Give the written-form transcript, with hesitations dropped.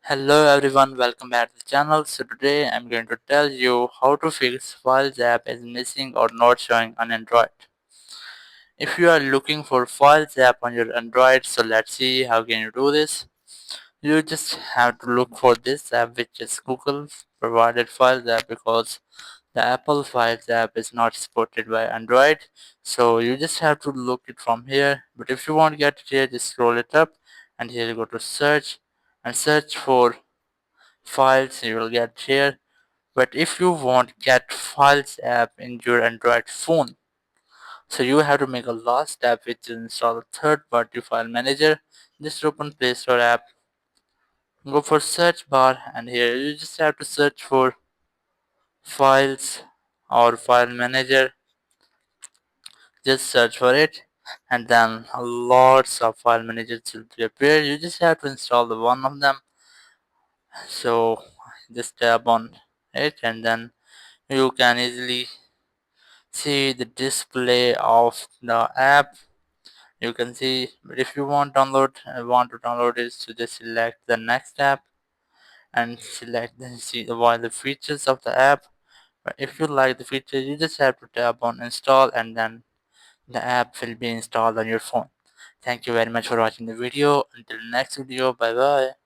Hello everyone, welcome back to the channel. So today I'm going to tell you how to fix Files app is missing or not showing on Android. If you are looking for Files app on your Android, so let's see how can you do this. You just have to look for this app, which is Google provided Files app, because the Apple Files app is not supported by Android. So you just have to look it from here. But if you want to get it here, just scroll it up and here you go to search and search for files you will get here. But if you want get files app in your Android phone, so you have to make a last step, which is install a third party file manager. Just open Play Store app, go for search bar, and here you just have to search for files or file manager. Just search for it, and then lots of file managers will appear. You just have to install the one of them. So just tap on it, and then you can easily see the display of the app. You can see, but if you want to download it, so just select the next app and select then see the features of the app. But if you like the feature, you just have to tap on install, and then the app will be installed on your phone. Thank you very much for watching the video. Until next video, bye bye.